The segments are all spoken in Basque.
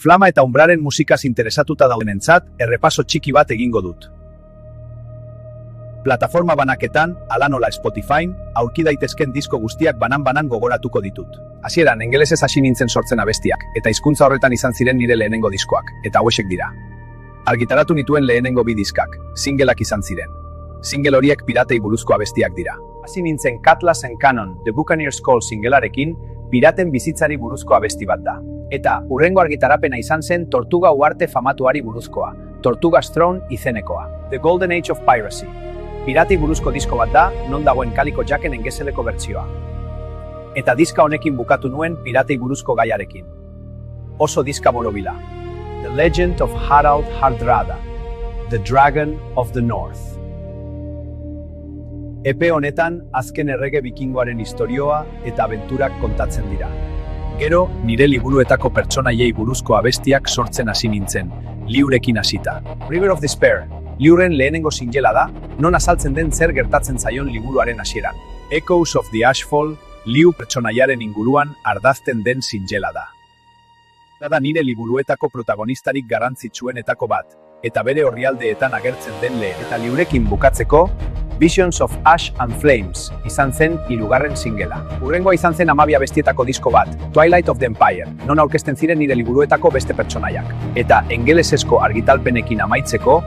Flama eta Umbraren musikaz interesatuta daudenentzat, errepaso txiki bat egingo dut. Plataforma banaketan, hala nola Spotifyn, aurki daitezken disko guztiak banan-banan gogoratuko ditut. Hasieran, ingelesez hasi nintzen sortzen abestiak, eta hizkuntza horretan izan ziren nire lehenengo diskoak, eta hauexek dira. Argitaratu nituen lehenengo 2 diskak, singleak izan ziren. Single horiek piratei buruzko abestiak dira. Hasi nintzen Cutlass and Cannon, The Buccaneer's Call singlearekin, piraten bizitzari buruzko abesti bat da. Eta, hurrengo argitarapena izan zen Tortuga uharte famatuari buruzkoa, Tortuga's Throne izenekoa, The Golden Age of Piracy. Piratei buruzko disko bat da, non dagoen Calico Jacken engeseleko bertsioa. Eta diska honekin bukatu nuen piratei buruzko gaiarekin. Oso diska borobila. The Legend of Harald Hardrada, The Dragon of the North. Epe honetan, azken errege bikingoaren istorioa eta abenturak kontatzen dira. Gero, nire liburuetako pertsonaiei buruzko abestiak sortzen hasi nintzen, Liurekin hasita. River of Despair, Liuren lehenengo singlea da, non azaltzen den zer gertatzen zaion liburuaren hasieran. Echoes of the Ashfall, Liu pertsonaiaren inguruan ardazten den singlea da. Da nire liburuetako protagonistarik garrantzitsuenetako bat, eta bere orrialdeetan agertzen den lehen. Eta Liurekin bukatzeko, Visions of Ash and Flames izan zen 3. singlea. Hurrengoa izan zen 12 abestietako disko bat, Twilight of the Empire, non aurkezten ziren nire liburuetako beste pertsonaiak. Eta engelesezko argitalpenekin amaitzeko,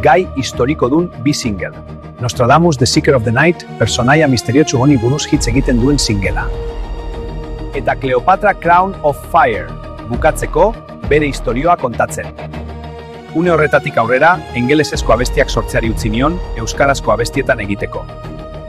gai historikodun 2 single. Nostradamus The Seeker of the Night, personaia misteriotsu honi buruz hitz egiten duen singlea. Eta Cleopatra Crown of Fire, bukatzeko, bere istorioa kontatzen. Une horretatik aurrera, engelesezko abestiak sortzeari utzi nion, euskarazko abestietan egiteko.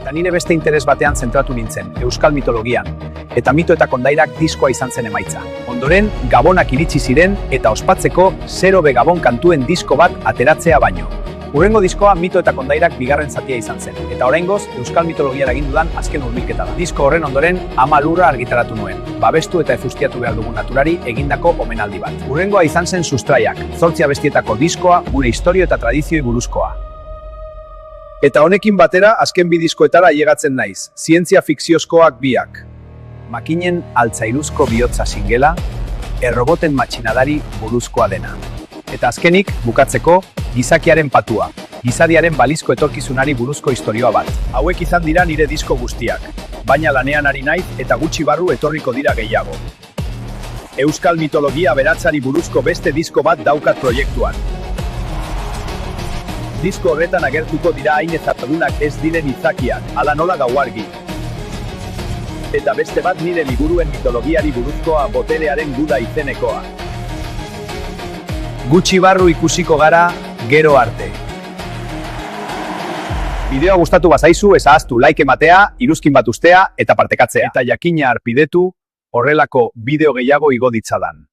Eta nire beste interes batean zentratu nintzen, euskal mitologian, eta mito eta kondairak diskoa izan zen emaitza. Ondoren, gabonak iritsi ziren eta ospatzeko 0B Gabon kantuen disko bat ateratzea baino. Hurrengo diskoa mito eta kondairak 2. zatia izan zen, eta oraingoz, euskal mitologiara egin dudan azken hurbilketa da. Disko horren ondoren, 10 lurra argitaratu nuen, babestu eta efustiatu behar dugun naturari egindako omenaldi bat. Hurrengoa izan zen Sustraiak, 8 abestietako diskoa, gure historio eta tradizioi buruzkoa. Eta honekin batera, azken 2 diskoetara ailegatzen naiz, zientzia fikziozkoak 2. Makinen altzairuzko bihotza singela, erroboten matxinadari buruzkoa dena. Eta azkenik, bukatzeko, gizakiaren patua, gizadiaren balizko etorkizunari buruzko istorioa bat. Hauek izan dira nire disko guztiak, baina lanean ari naiz eta gutxi barru etorriko dira gehiago. Euskal mitologia aberatsari buruzko beste disko bat daukat proiektuan. Disko horretan agertuko dira hain ezagunak ez diren izakiak, hala nola Gauargi. Eta beste bat nire liburuen mitologiari buruzkoa, Boterearen guda izenekoa. Gutxi barru ikusiko gara, gero arte. Bideoa gustatu bazaizu, ez ahaztu like ematea, iruzkin bat ustea eta partekatzea. Eta jakina arpidetu, horrelako bideo gehiago igo ditzadan.